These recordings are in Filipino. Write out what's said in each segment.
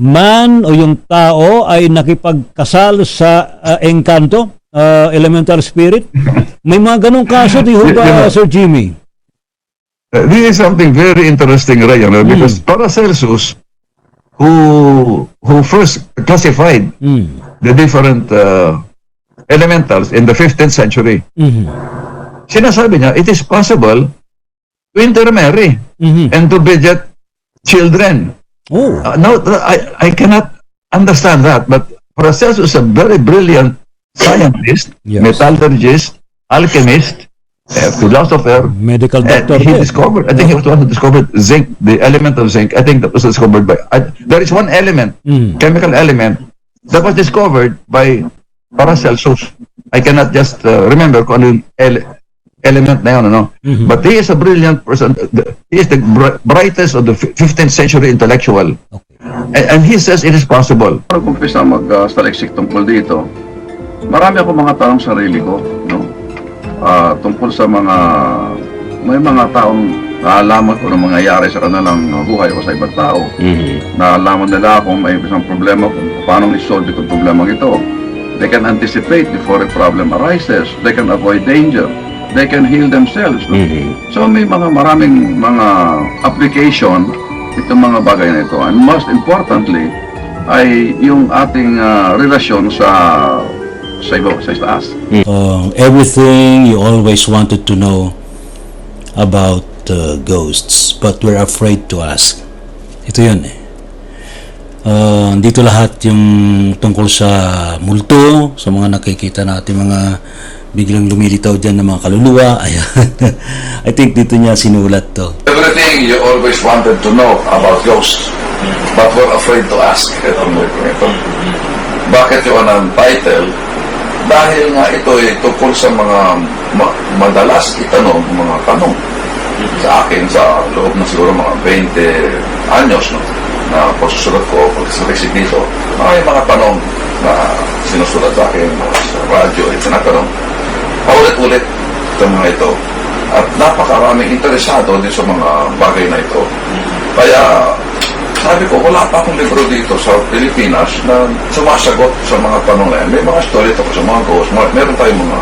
man o yung tao ay nakipagkasal sa engkanto, elemental spirit? May mga ganong kaso, di ho ba, Sir Jimmy? This is something very interesting, Ryan, because Paracelsus, who first classified the different elementals in the 15th century, sinasabi niya, it is possible to intermarry and to beget children. Now, I cannot understand that, but Paracelsus is a very brilliant scientist, metallurgist, alchemist, philosopher, medical doctor. He discovered, I think he was the one who discovered zinc, the element of zinc. I think that was discovered by, there is one element, chemical element, that was discovered by Paracelsus. I cannot just remember kung ano yung element na yun, ano? But he is a brilliant person. He is the brightest of the 15th century intellectual. And he says it is possible. Para kumpisa mag-staliksik tungkol dito, marami ako mga tanong sarili ko, no? Tungkol sa may mga taong naalaman ko ng mangyayari sa kanilang buhay o sa ibang tao. Naalaman nila kung may isang problema, kung paano isolve itong problema ito. They can anticipate before a problem arises. They can avoid danger. They can heal themselves. No? So may maraming mga application itong mga bagay na ito. And most importantly, ay yung ating relasyon sa itaas. Everything you always wanted to know about ghosts, but we're afraid to ask. Ito yun eh. Dito lahat yung tungkol sa multo, sa mga nakikita natin, mga biglang lumilitaw dyan ng mga kaluluwa. Ayan. I think dito niya sinulat to. Everything you always wanted to know about ghosts, but we're afraid to ask. Bakit yun ang title? Dahil nga ito ay tungkol sa mga madalas itanong, mga tanong sa akin sa loob ng siguro mga 20 anyos, no, na pagsusulat ko, pagkasaliksik dito, may mga tanong na sinusulat sa akin sa radyo ay tinatanong paulit-ulit itong mga ito, at napakaraming interesado din sa mga bagay na ito. Kaya sabi ko, wala pa akong libro dito sa Pilipinas na sumasagot sa mga tanong na yan. May mga story ito sa mga ghosts. Meron tayong mga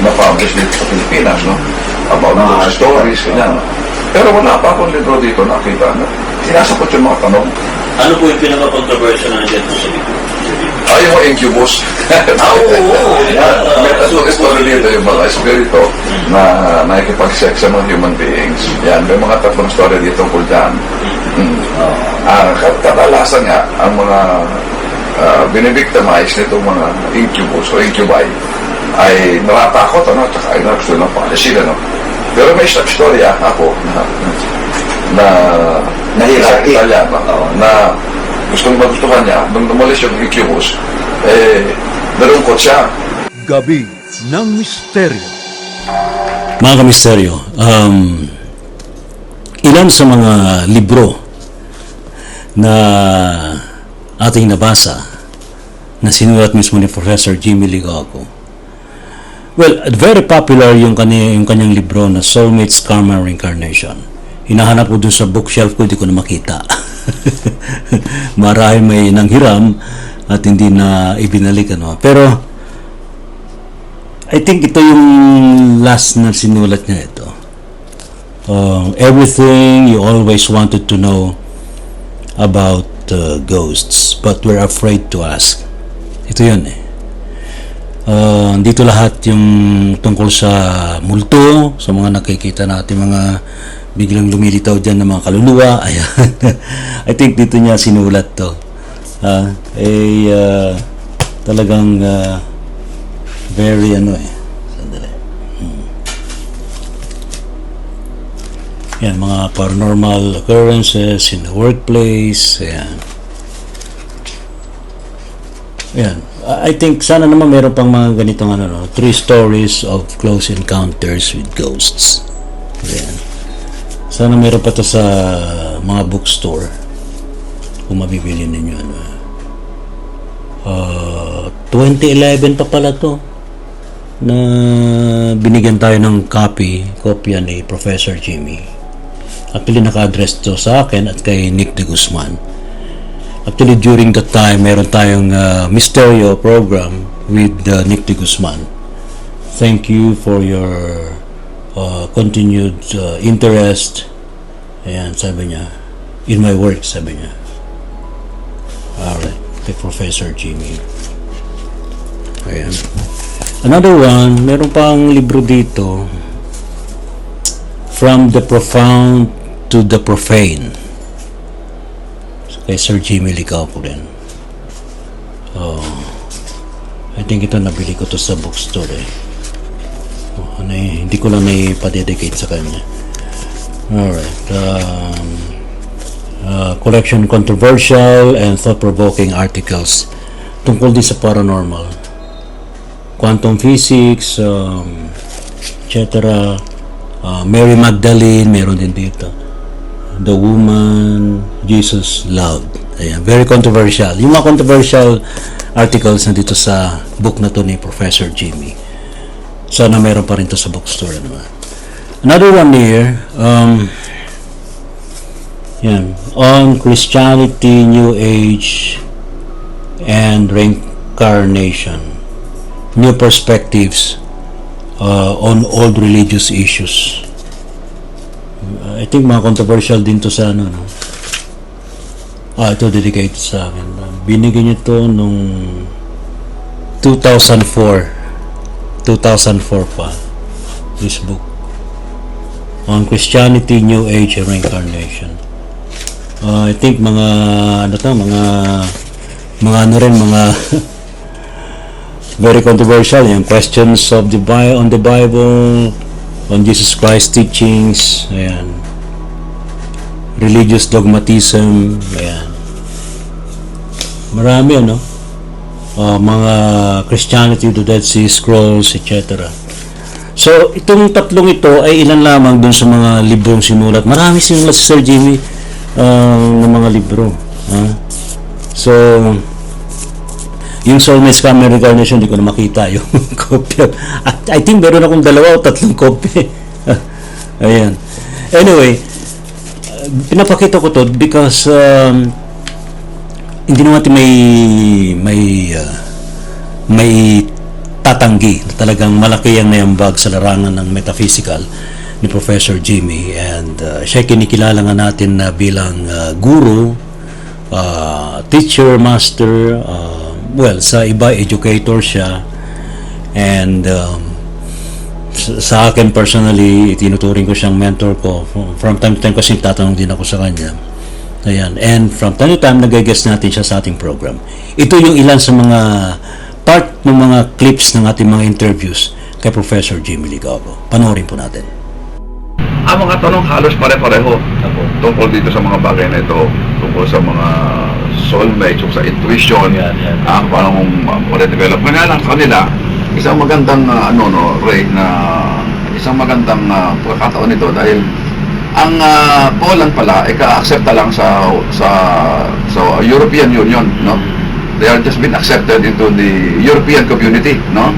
na-publish dito sa Pilipinas, no? About mga stories, ganyan. Pero wala pa akong libro dito nakita na sinasagot yung mga tanong. Ano po yung pinaka-controversial na nandiyan po sa libro? Ay, yung incubus. May story dito yung mga espiritu na nakikipag-sex sa mga human beings. Yan, may mga tatlong story dito tungkol dyan. Kadalasan nga ang mga binibictimize nitong mga incubus o incubi ay naratakot, ano, at saka ay gusto ng pangalasin, ano. Pero may isang storya ako na nahiraki na gustong magustuhan niya nung umalis yung incubus, nalungkot siya. Gabi ng Misteryo. Mga kamisteryo, ilan sa mga libro na ating nabasa na sinulat mismo ni Professor Jimmy Ligaco. Well, very popular yung kanyang libro na Soulmates, Karma, Reincarnation. Hinahanap ko dun sa bookshelf ko, hindi ko na makita. Marahil may nanghiram at hindi na ibinalik, ano. Pero I think ito yung last na sinulat niya ito. Everything you always wanted to know about ghosts, but we're afraid to ask. Ito yun eh. Dito lahat yung tungkol sa multo, sa mga nakikita natin, mga biglang lumilitaw dyan ng mga kaluluwa. Ayan. I think dito niya sinulat to. Talagang very sandali. Yan, mga paranormal occurrences in the workplace. Ayan. Ayan. I think sana naman meron pang mga ganitong 3 stories of close encounters with ghosts. Ayan. Sana meron pa to sa mga bookstore kung mabibili ninyo. 2011 pa pala to na binigyan tayo ng kopya ni Professor Jimmy. Actually, naka-address to sa akin at kay Nick de Guzman. Actually, during that time, meron tayong Misterio program with Nick de Guzman. Thank you for your continued interest. Ayan, sabi niya, in my work, sabi niya. Alright, kay Professor Jimmy. Ayan. Another one, meron pang libro dito, From the Profound to the Profane. So, kay Sir Jimmy Licapo rin. I think ito nabili ko to sa bookstore eh. Hindi ko lang naipadedicate sa kanya. Alright. Collection controversial and thought-provoking articles tungkol din sa paranormal, quantum physics, etc. Mary Magdalene, meron din dito. The Woman Jesus Loved. Ayan, very controversial. Yung mga controversial articles na dito sa book na to ni Professor Jimmy. Sana meron pa rin to sa bookstore naman. Another one here, yan, on Christianity, New Age, and Reincarnation. New perspectives on old religious issues. I think mga controversial din to sa ano, no? Ito dedicated sa akin. Binigyan niyo to nung 2004 pa, this book on Christianity, New Age, and Reincarnation. I think mga very controversial yung questions of the on the Bible, on Jesus Christ teachings, ayan, religious dogmatism, ayan, marami ano, mga Christianity, the Dead Sea Scrolls, etc. So itong tatlong ito ay ilan lamang dun sa mga librong sinulat. Marami sinulat si Sir Jimmy ng mga libro. So yung Soulmates Camera Reincarnation, hindi ko na makita yung kopya. I think meron akong 2 o 3 kopya. Ayan. Anyway, pinapakita ko to because hindi naman may tatanggi na talagang malaki ang naiambag sa larangan ng metaphysical ni Professor Jimmy, and siya kinikilala nga natin na bilang guru, teacher, master, well, sa iba educator siya, and sa akin personally, tinuturing ko siyang mentor ko. From time to time kasi tatanong din ako sa kanya. Ayan. And from time to time, nag-guest natin siya sa ating program. Ito yung ilan sa mga part ng mga clips ng ating mga interviews kay Professor Jimmy Licapo. Panoorin po natin. Ang mga tanong halos pare-pareho tungkol dito sa mga bagay na ito, tungkol sa mga soulmates o sa intuition, ang paano ma-develop. Kaya lang sa kanila, isang magandang Ray, na isang magandang pagkakataon nito dahil ang Poland pala ay ka-accepta lang sa European Union, no? They are just been accepted into the European community, no?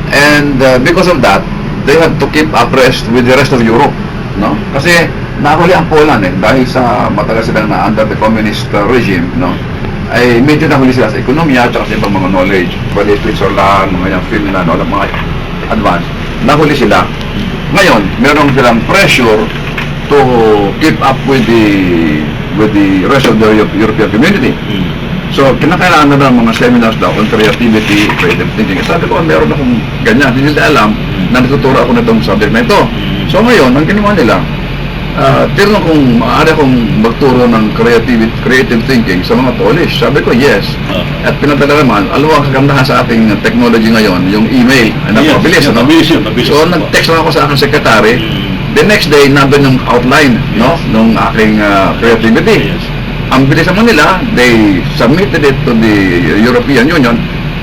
And because of that, they have to keep abreast with the rest of Europe, no? Kasi nahuli ang Poland dahil sa matagal silang na under the communist regime, no? Ay medyo nahuli sila sa ekonomiya at sa ibang mga knowledge, pwede Switzerland, mga Finland, mga advanced, nahuli sila. Ngayon, meron silang pressure to keep up with the rest of the European community. So, kinakailangan na ng mga seminars daw on creativity, creative thinking. Sabi ko, meron akong ganyan. Hindi nila alam na natuturo ako na itong subject na ito. So, ngayon, ang ginawa nila, tinanong kung maaari akong magturo ng creative thinking sa mga Polish. Sabi ko, yes. At pinadala naman, alam ang kagandahan sa ating technology ngayon, yung email. Napabilis, no? So, nag-text lang ako sa aking secretary. The next day, nandun yung outline, no? Nung aking creativity. Ang bilis naman nila, they submitted it to the European Union.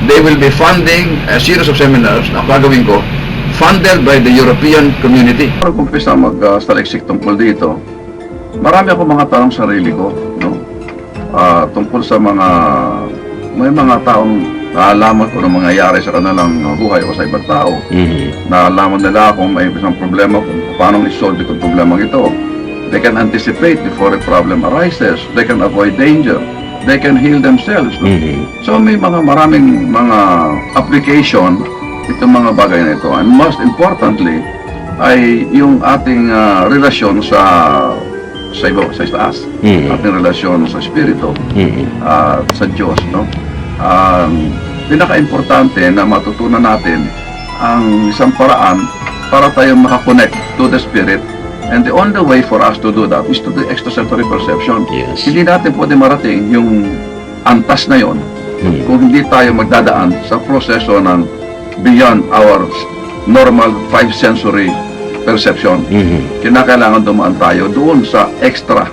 They will be funding a series of seminars na gagawin ko, funded by the European community. Para kumpisa mag-staliksik tungkol dito, marami ako mga tanong sarili ko, no? Tungkol sa may mga taong naalaman ko ng mangyayari sa kanilang buhay o sa ibang tao. Naalaman nila kung may isang problema, kung paano isolve itong problema ito. They can anticipate before a problem arises. They can avoid danger. they can heal themselves. No? So may maraming mga application itong mga bagay na ito. And most importantly, ay yung ating relasyon sa taas. Ating relasyon sa Espiritu, sa Diyos. No? Pinaka-importante na matutunan natin ang isang paraan para tayo makakonect to the Spirit. And the only way for us to do that is to do extrasensory perception. Yes. Hindi natin pwede marating yung antas na yon kung hindi tayo magdadaan sa proseso ng beyond our normal five sensory perception. Kinakailangan dumaan tayo doon sa extra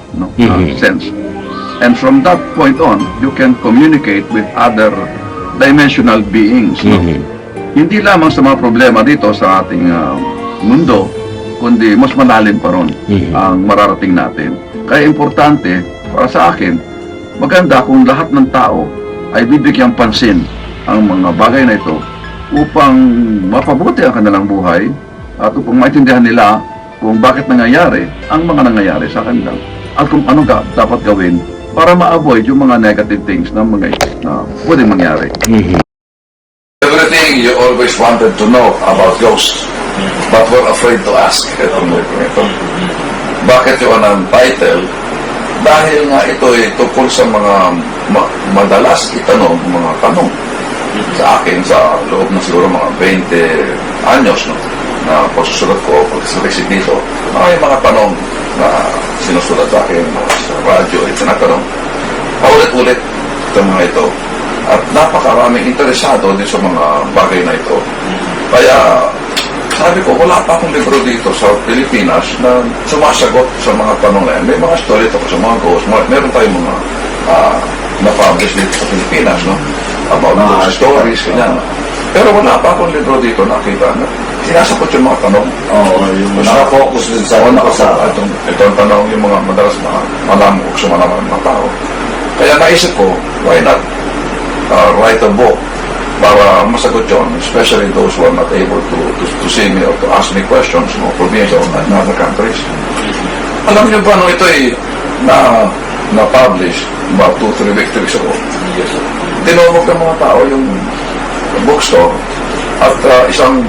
sense. And from that point on, you can communicate with other dimensional beings. No? Hindi lamang sa mga problema dito sa ating mundo, kundi mas malalim pa ron ang mararating natin. Kaya importante, para sa akin, maganda kung lahat ng tao ay bibigyang pansin ang mga bagay na ito upang mapabuti ang kanilang buhay at upang maintindihan nila kung bakit nangyayari ang mga nangyayari sa kanila at kung ano dapat gawin para ma-avoid yung mga negative things na pwedeng mangyari. Everything you always wanted to know about ghosts, but were afraid to ask. Ito. Bakit yun ang title? Dahil nga ito ay tungkol sa mga madalas itanong, mga tanong sa akin sa loob na siguro mga 20 anyos na pagsusulat ko, pagsusulat dito. May mga tanong na sinusulat sa akin sa radyo, tinatanong. Paulit-ulit itong mga ito. At napakaraming interesado din sa mga bagay na ito. Kaya sabi ko, wala pa akong libro dito sa Pilipinas na sumasagot sa mga tanong na yan. May mga story ito sa mga ghosts. Meron tayong mga na-publish dito sa Pilipinas, no? About mga stories, ganyan. Pero wala pa akong libro dito nakita na sinasagot yung mga tanong. Yung naka-focus din sa Ito ang tanong yung mga madalas malaman o sumalaman ng mga tao. Kaya naisip ko, why not write a book para masagot yun, especially those who are not able to see me or to ask me questions for me in other countries. Alam niyo ba nung ito ay na-publish about 2-3 weeks ago? Tinawag ng mga tao yung bookstore at isang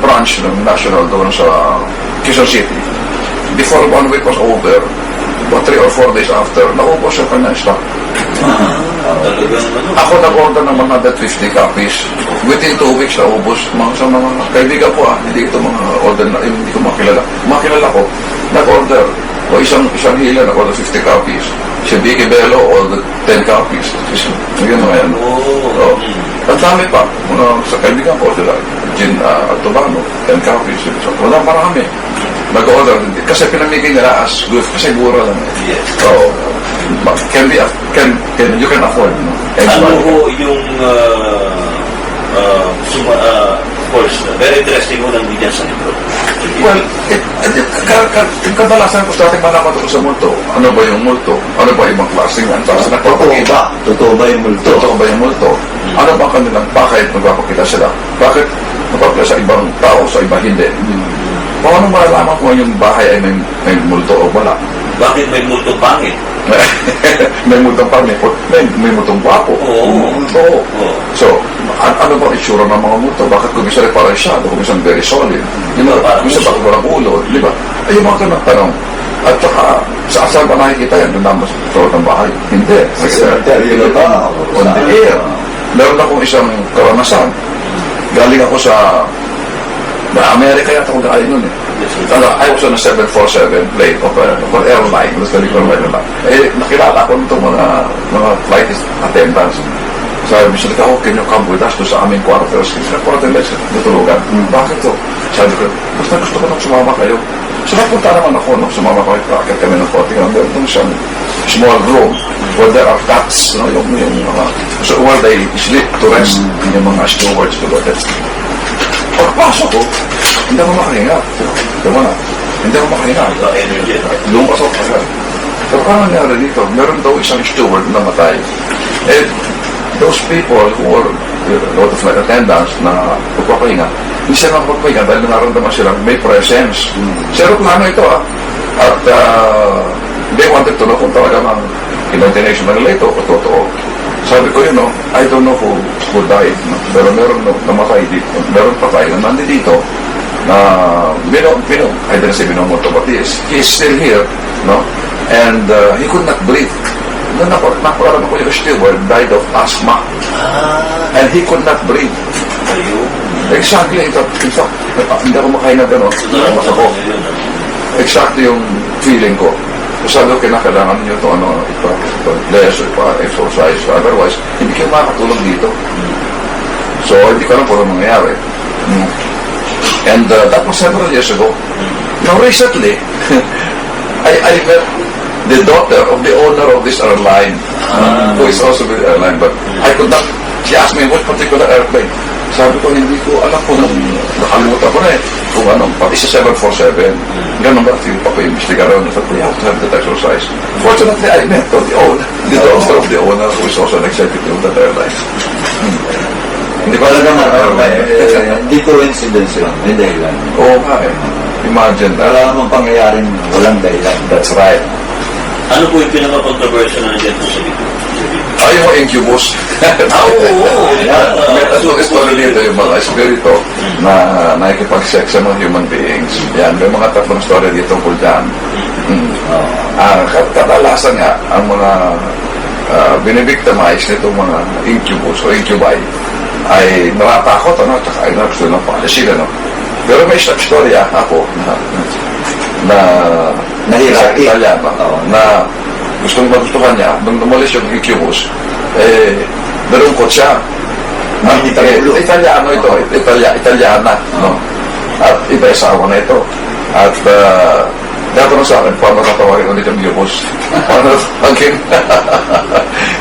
branch ng National doon sa Quezon City. Before 1 week was over, about 3 or 4 days after, naubos yung kanyang stock. Ako nag-order ng 150 copies. Within 2 weeks naubos. Sa mga kaibigan ko hindi ito mga order na hindi ko makilala. Makilala ko, nag-order. O isang hila nag-order 50 copies. Si Vicky Bello ordered 10 copies. Ngayon mga yan. Ang dami pa. Sa kaibigan ko, sila Gin Tobano, 10 copies. So, wala marami. Nag-order. Kasi pinamigay nila as good. Kasi mura lang. So, you can afford. No? Ano ho yung of course, very interesting ho nang bigyan sa libro. Well, kadalasan ko sa ating malaman tungkol sa multo. Ano ba yung multo? Ano ba ibang klaseng yan? Totoo ba yung multo? Totoo ba yung multo? Ano ba kanilang bakit magpapakita sila? Bakit magpapakita sa ibang tao, sa iba hindi? Paano malalaman kung yung bahay ay may multo o wala? Bakit may multo pangit? May multong pangit, may multong gwapo. Oo. So, ano ba itsura ng mga multo? Bakit kung isa rin parang siya, kung isa very solid? Di ba? Kung isa bakit walang ulo? Di ba? Ay, yung mga ganang tanong. At saka, saan ba nakikita yan? Doon naman sa tulad ng bahay? Hindi. Sa cemetery ba? On the air. Meron akong isang karanasan. Galing ako sa Amerika yata kung galing nun eh. I was on a 747 plane of an airline. Basta di ko naman na. Nakilala ko nitong mga flight attendants. Sabi sila, can you come with us to sa aming quarters? Quarters, natulugan. Bakit to? Sabi ko, basta gusto ko nang sumama kayo. So napunta naman ako nung sumama ko. Akit kami ng konti. Meron siyang small room where there are cats. Yung mga, so where they sleep to rest. Yung mga stewards to look at. Pagpasok ko, hindi ako makahinga. Hindi ako makahinga. Lumpas ako agad. Pero paano nangyari dito? Meron daw isang steward na matay. And those people who were a lot of flight attendants na pagpapahinga, hindi sila magpapahinga dahil nararamdaman silang may presence. Sa aeroplano ito At they wanted to know kung talaga Imagination na nila ito, o totoo. Sabi ko, I don't know who died. No? Pero meron namatay dito. Meron patay na nandito na I didn't say binomoto, but he is still here, no? And he could not breathe. Naparaan ako yung steward died of asthma. And he could not breathe. Exactly. In fact, hindi ako makain na gano'n. Mas ako. Exactly yung feeling ko. Sabi ko, kinakailangan nyo ito, bless, exercise. Otherwise, hindi kayo makakatulong dito. So, hindi ko alam kung ano mangyayari. And that was several years ago. Now, recently, I met the daughter of the owner of this airline, who is also with the airline, but I could not, she asked me what particular airplane. Sabi ko, hindi ko alam kung nakalimutan ko na kung anong, pati sa 747, ganun ba, yung papa-investigar rin, sabi ko, you have to have that exercise. Fortunately, I met the owner, the daughter of the owner, who is also an executive of that airline. Hindi ko alam naman, Hindi coincidence yun, may dahilan. oo nga imagine that. Wala namang pangyayaring walang dahilan. That's right. Ano po yung pinaka-controversial na nandiyan po sa video? Ay, yung incubus. Oo. May tatlong story dito yung mga espiritu na nakikipag-sex sa mga human beings. Yan, may mga tatlong story dito tungkol dyan. Kadalasan nga, ang mga binibictimize nitong mga incubus o incubi ay naratakot, tsaka ay gusto ng palisin, Pero may isang storya ako na Nahiraki. Italiano, na magustuhan niya, nung umalis yung incubus, nalungkot siya. Italiano ito, Italiana, no? At iba asawa na ito. At natanong sa akin, paano natawagin ulit yung incubus? Paano natawagin?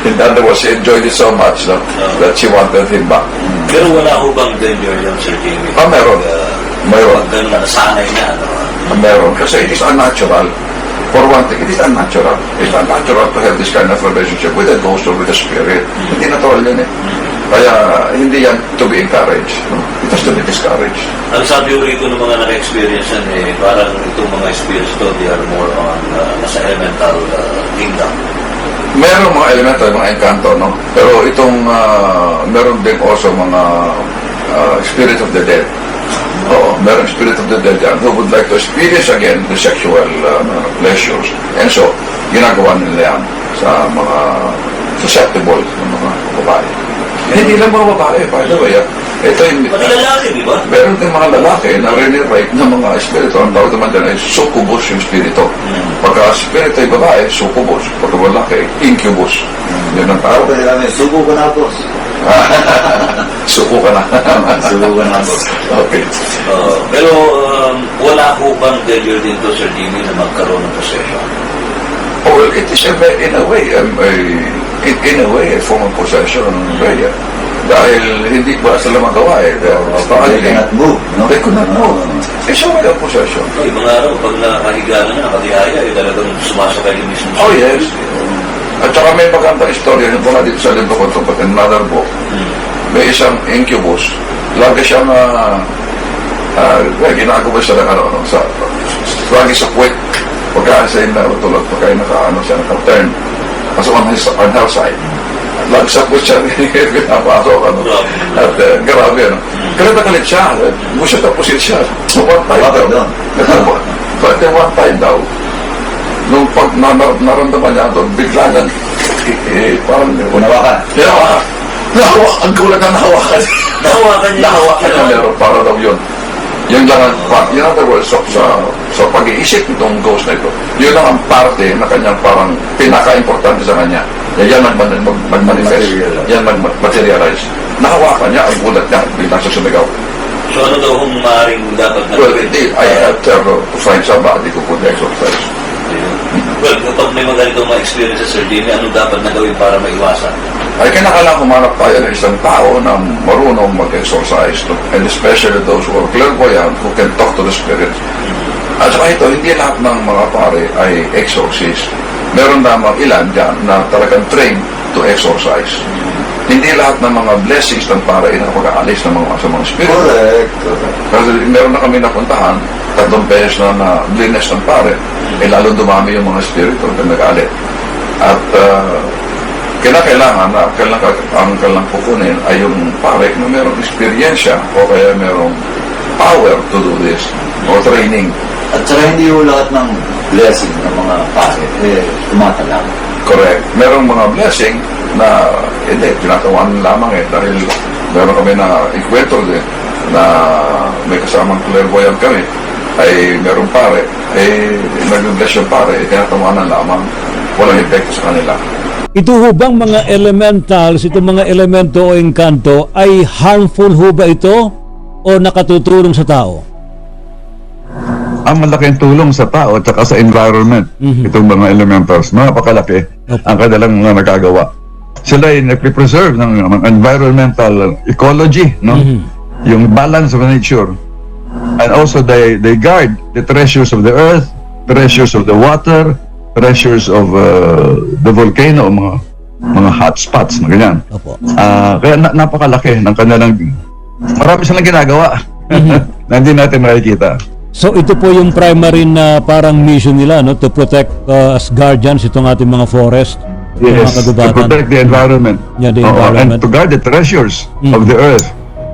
In other words, she enjoyed it so much that she wanted him back. Pero wala ho bang danger yung Sir Jamie? Meron. Meron. Pag gano'n na, nasanay na, Meron. Kasi it is unnatural. For one thing, it is unnatural. It's unnatural to have this kind of relationship with a ghost or with a spirit. Hindi natural yan Kaya, hindi yan to be encouraged. It has to be discouraged. Ang sabi ko rito ng mga naka-experience yan, parang itong mga experience to, they are more on nasa elemental kingdom. Meron mga elemental, mga encanto, Pero itong, meron din also mga spirit of the dead. Oo, meron spirit of the dead yan who would like to experience again the sexual pleasures. And so, ginagawa nila yan sa mga susceptible ng mga babae. Hindi lang mga babae, by the way. Ito yung... Pati lalaki, di ba? Meron din mga lalaki na rinirape ng mga espiritu. Ang tawag naman dyan ay succubus yung espiritu. Pagka espiritu ay babae, succubus. Pagka lalaki, incubus. Yun ang tawag. Pwede kami, subo ko na, boss. Suko ka na. Subo ko na, boss. Okay. Pero wala ho bang danger dito, Sir Jimmy, na magkaroon ng possession? Oh, well, it is in a way, a form of possession. Dahil hindi ba sila magawa They cannot move, no? They could not move. It's a way of possession. Ibang araw, pag nakahiga na nakatihaya, talagang sumasakay yung mismo. Oh, yes. At saka may magandang istorya yung mga dito sa libro ko ito, but in another book, may isang incubus. Lagi siyang, ginagawa siya ng lagi sa puwet. Pagka siya tulad, pagka siya naka-turn. Kasi on her side. At lagi sa puwet siya, pinapasok, At grabe, Galit na galit siya. Gusto tapusin siya. One time daw. But one time daw, nung pag naramdaman niya doon, bigla lang, parang Unawakan. ang gulat na nahawakan. Nahawakan niya. Nahawakan niya meron, para daw yun. Yun lang ang, in other words, sa pag-iisip nitong ghost na ito, yun lang ang parte na kanyang parang pinaka-importante sa kanya. Yan mag-manifest. Yan mag-materialize. Nahawakan niya, ang gulat niya, biglang sa sumigaw. So ano daw kung maaaring dapat na... Well, indeed, I have to find somebody who could exercise. Well, kapag may mga ganitong mga experiences, Sir Jimmy, ano dapat na gawin para maiwasan? Ay kailangan humanap tayo ng isang tao na marunong mag-exorcise, and especially those who are clairvoyant who can talk to the spirits. At saka ito, hindi lahat ng mga pare ay exorcist. Meron namang ilan dyan na talagang trained to exorcise. Hindi lahat ng mga blessings ng pare ay nakapag-aalis ng mga spirits. Correct. Kasi meron na kami napuntahan, 3 beses na bless ng pare, lalo dumami yung mga spirito na nag-aalit. At kailangan na ang kailangan kukunin ay yung pare na merong eksperyensya o kaya merong power to do this o training. At saka hindi yung lahat ng blessing ng mga pare, tumatalang. Correct. Merong mga blessing na hindi, tinatawan lamang dahil meron kami na ikwento din na may kasamang clairvoyant kami ay merong pare nag-bless yung pare, tinatawanan lamang, walang epekto sa kanila. Ito ho bang mga elementals, itong mga elemento o engkanto ay harmful ho ba ito o nakatutulong sa tao? Ang malaking tulong sa tao at saka sa environment, itong mga elementals, napakalaki ang kanilang mga nagagawa. Sila ay nagpipreserve ng environmental ecology, no? Yung balance of nature. And also they guard the treasures of the earth, treasures of the water, treasures of the volcano, mga hotspots na ganyan. Opo. Kaya napakalaki ng kanilang, marami silang ginagawa na hindi natin makikita. So ito po yung primary na parang mission nila, no, to protect as guardians itong ating mga forest, Yes, mga to kagubatan. protect the environment. Yeah, the Oo, environment. and to guard the treasures of the earth,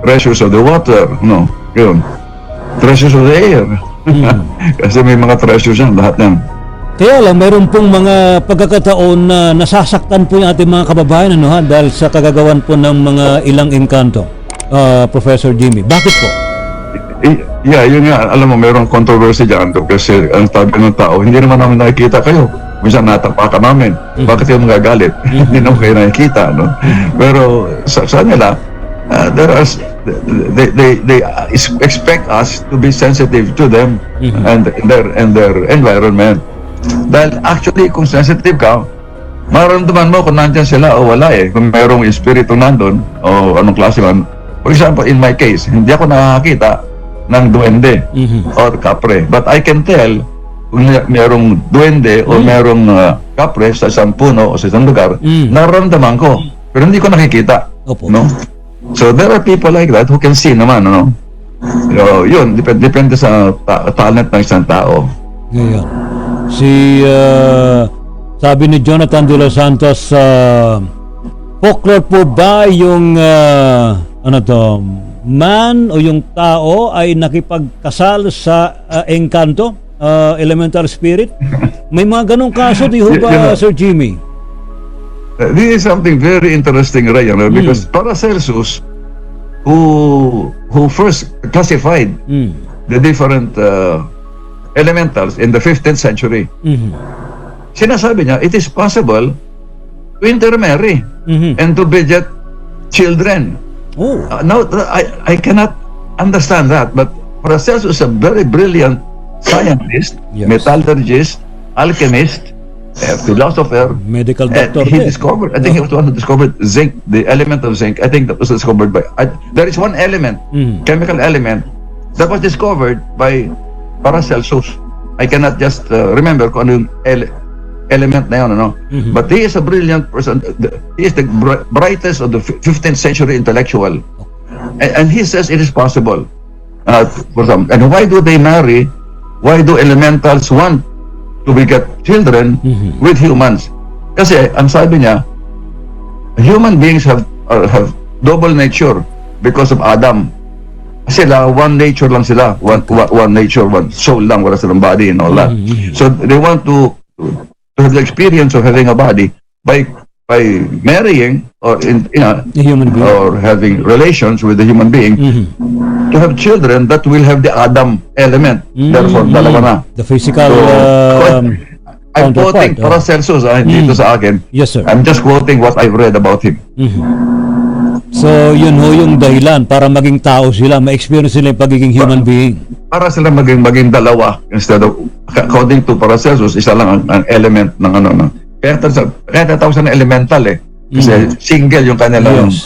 treasures of the water, no, yun. Treasures of the air. Kasi may mga treasures yan, lahat yan. Kaya lang, mayroon pong mga pagkakataon na nasasaktan po yung ating mga kababayan, ano, ha, dahil sa kagagawan po ng mga ilang engkanto, Professor Jimmy. Bakit po? Yeah, yun nga, alam mo, mayroong controversy dyan to, kasi ang tabi ng tao, hindi naman namin nakikita kayo. Minsan natapakan namin. Bakit kayo magagalit? Hindi naman kayo nakikita, no? Pero sa nila, they expect us to be sensitive to them and their environment. Dahil actually, kung sensitive ka, mararamdaman mo kung nandyan sila o wala eh. Kung mayroong espiritu nandun o anong klase man. For example, in my case, hindi ako nakakita ng duwende or kapre. But I can tell kung mayroong duwende o mayroong kapre sa isang puno o sa isang lugar, nararamdaman ko. Pero hindi ko nakikita. Opo. No? So there are people like that who can see naman, ano? So, yun, depende sa talent ng isang tao. Ngayon, sabi ni Jonathan De Los Santos, folklore po ba yung man o yung tao ay nakipagkasal sa engkanto, elemental spirit? May mga ganong kaso, di ho ba, Sir Jimmy? This is something very interesting, Ryan, because Paracelsus, who first classified the different elementals in the 15th century, sinasabi niya, it is possible to intermarry and to beget children. Oh. Now, I cannot understand that, but Paracelsus is a very brilliant scientist, Yes. metallurgist, alchemist, philosopher. Medical And doctor. he din. discovered, I think he was the one who discovered zinc, the element of zinc. I think that was discovered by, there is one element, chemical element, that was discovered by Paracelsus. I cannot just remember kung ano yung element na yun, ano? But he is a brilliant person. He is the brightest of the 15th century intellectual. And he says it is possible. For some. And why do they marry? Why do elementals want to beget children with humans? Kasi ang sabi niya, human beings have double nature because of Adam. Sila, one nature lang sila, one nature, one soul lang, wala silang body and all that. So they want to have the experience of having a body by marrying or A human being. or having relations with a human being to have children that will have the Adam element. Therefore, dalawa na. The physical I'm quoting counterpart. Paracelsus, dito sa akin. Yes, sir. I'm just quoting what I've read about him. So, yun ho yung dahilan para maging tao sila, ma-experience sila yung pagiging human being. Para sila maging dalawa instead of, according to Paracelsus, isa lang ang element ng ano. Kaya tatawag sa na elemental eh. Kasi single yung kanilang Yes.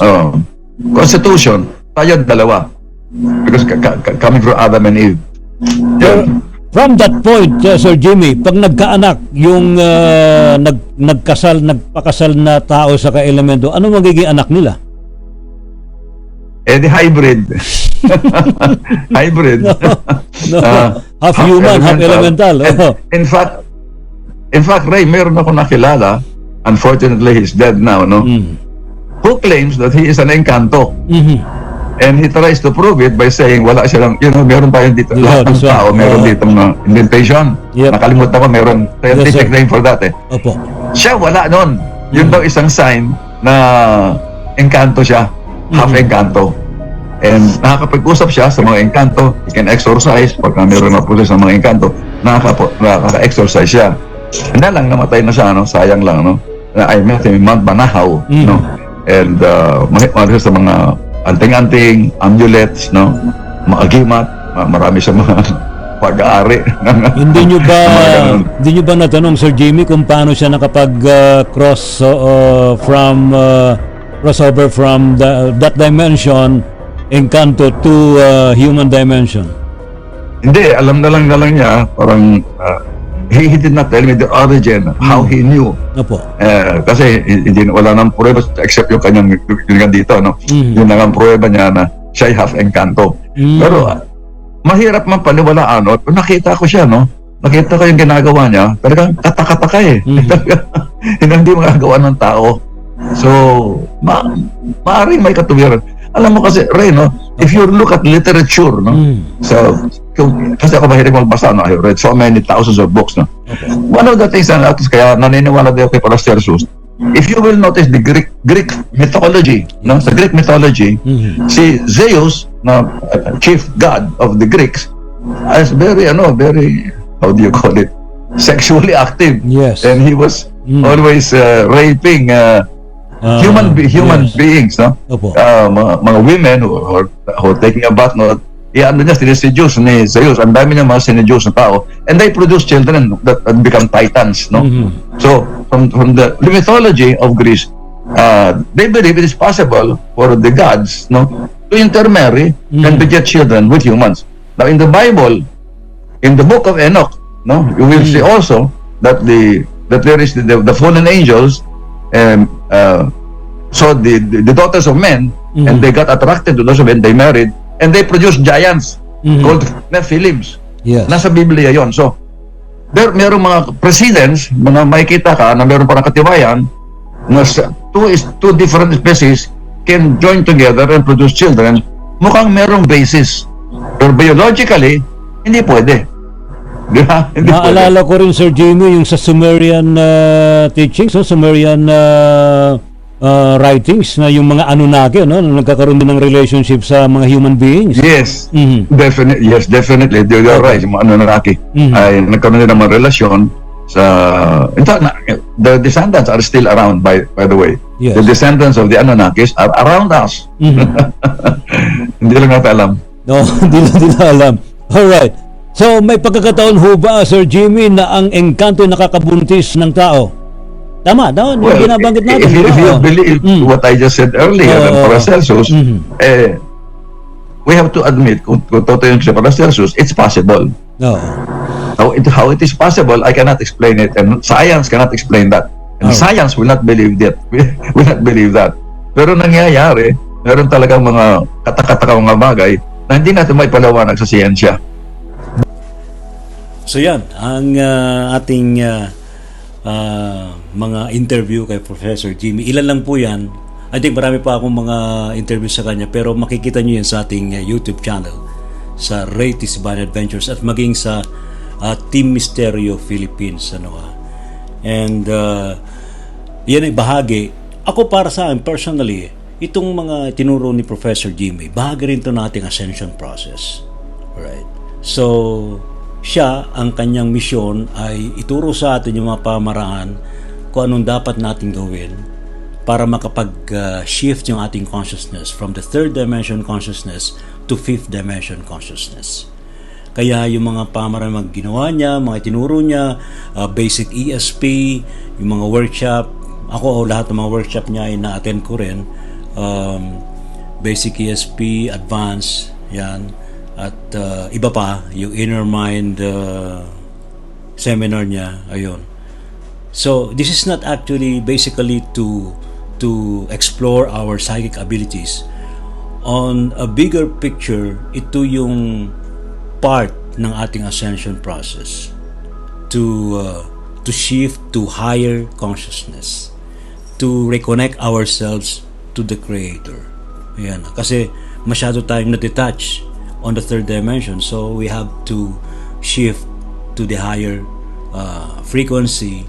constitution. Tayo dalawa. Because coming from Adam and Eve. Yan. From that point, Sir Jimmy, pag nagkaanak yung nagpakasal na tao sa ka-elemento, ano magiging anak nila? Eh di hybrid. Hybrid. No. Half human, half elemental. Oh. In fact, Ray, meron ako nakilala unfortunately he's dead now, no? Who claims that he is an Encanto. And he tries to prove it by saying wala silang, meron tayo dito, Yeah, lahat ng that's tao, right. meron dito indentation. Yep. Nakalimutan ko, meron scientific sir. name for that eh. Opo. Siya wala nun. Yun daw isang sign na Encanto siya, half Encanto. And nakakapag-usap siya sa mga Encanto, he can exorcise, pagka meron na process sa mga Encanto, nakaka-exorcise siya. Hindi lang, namatay na siya, no? Sayang lang, no? I met him in Mount Banahaw, no? And sa mga anting-anting, amulets, no? Mga gimat, marami sa mga pag-aari. Hindi nyo ba Mga ganun. hindi nyo ba natanong, Sir Jimmy, kung paano siya nakapag crossover from that dimension, Encanto, to human dimension? Hindi, alam na lang niya, parang he did not tell me the origin, how he knew. Opo. Kasi hindi wala nang pruweba except yung kanyang yung dito, no? Yun lang ang pruweba niya na siya ay half Encanto. Pero mahirap man paniwalaan, no? Nakita ko siya, no? Nakita ko yung ginagawa niya, talagang kataka-taka eh. Hindi magagawa ng tao. So, maaaring may katuwiran. Alam mo kasi, Ray, no? If you look at literature, no? So, kasi ako mahilig magbasa, no? I read so many thousands of books, no? One of the things na kaya naniniwala din ako kay Paracelsus, if you will notice the Greek mythology, no? Sa Greek mythology, si Zeus, na chief god of the Greeks, is very, how do you call it? Sexually active. Yes. And he was always raping human yes. beings, no? Opo. Mga women who are taking a bath, no? Niya, sineseduce ni Zeus. Ang dami niya mga sineduce na tao. And they produce children that become titans, no? So, from the mythology of Greece, they believe it is possible for the gods, no, to intermarry and beget children with humans. Now, in the Bible, in the book of Enoch, no, you will see also that there is the fallen angels, so the daughters of men, and they got attracted to those of men, they married, and they produced giants called Nephilims. Yes. Nasa Biblia yon. So, merong mga precedents, mga makikita ka na meron parang katibayan na two different species can join together and produce children. Mukhang merong basis. Pero biologically, hindi pwede. Di ba? Hindi pwede. Naalala ko rin, Sir Jimmy, yung sa Sumerian teachings, Sumerian writings, na yung mga Anunnaki, no, na nagkakaroon din ng relationship sa mga human beings. Yes, definitely. You're right. Yung mga Anunnaki ay nagkaroon din ng mga relasyon sa... In fact, the descendants are still around, by the way. Yes. The descendants of the Anunnakis are around us. Hindi lang natin alam. No, hindi na alam. Alright. So, may pagkakataon ho ba, Sir Jimmy, na ang Encanto nakakabuntis ng tao? Tama, yung binabanggit natin. If you believe what I just said earlier, Paracelsus, we have to admit, kung totoo yung si Paracelsus, it's possible. No. How it is possible, I cannot explain it, and science cannot explain that. And science will not believe that. Will not believe that. Pero nangyayari, meron talagang mga katakatakang mga bagay na hindi natin may palawanag sa siyensya. So yan, ang ating mga interview kay Professor Jimmy. Ilan lang po yan. I think marami pa akong mga interview sa kanya, pero makikita nyo yan sa ating YouTube channel, sa Ray Tisban Adventures, at maging sa Team Misterio Philippines. And yan ay bahagi. Ako, para sa akin personally, itong mga tinuro ni Professor Jimmy, bahagi rin ito ng ating ascension process. Alright. So, siya, ang kanyang misyon ay ituro sa atin yung mga pamaraan kung anong dapat natin gawin para makapag-shift yung ating consciousness from the third dimension consciousness to fifth dimension consciousness. Kaya yung mga pamaraan ginawa niya, mga tinuro niya, basic ESP, yung mga workshop, ako lahat ng mga workshop niya ay na-attend ko rin, basic ESP, advanced, yan. At iba pa, yung Inner Mind seminar niya, ayun. So, this is not actually basically to explore our psychic abilities. On a bigger picture, ito yung part ng ating ascension process to shift to higher consciousness. to reconnect ourselves to the Creator. Ayan. Kasi masyado tayong na-detach on the third dimension. So we have to shift to the higher frequency,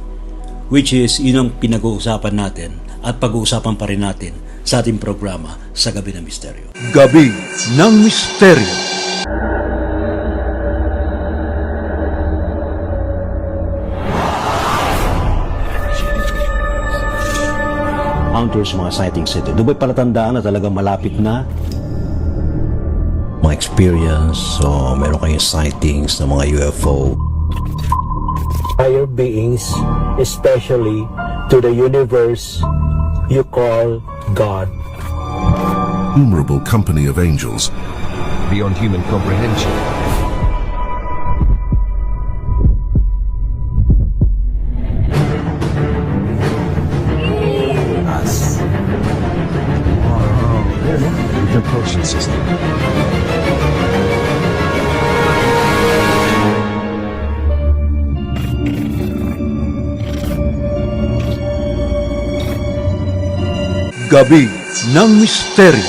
which is yun ang pinag-uusapan natin at pag-uusapan pa rin natin sa ating programa sa Gabi ng Misteryo. Gabi ng Misteryo. Encounters, mga sightings ito. Doon ba'y palatandaan na talagang malapit na? Mga experience, so meron kayong sightings ng mga UFO. Higher beings, especially to the universe you call God. Innumerable company of angels beyond human comprehension. Us. Wow, the propulsion system. Gabi ng Misteryo.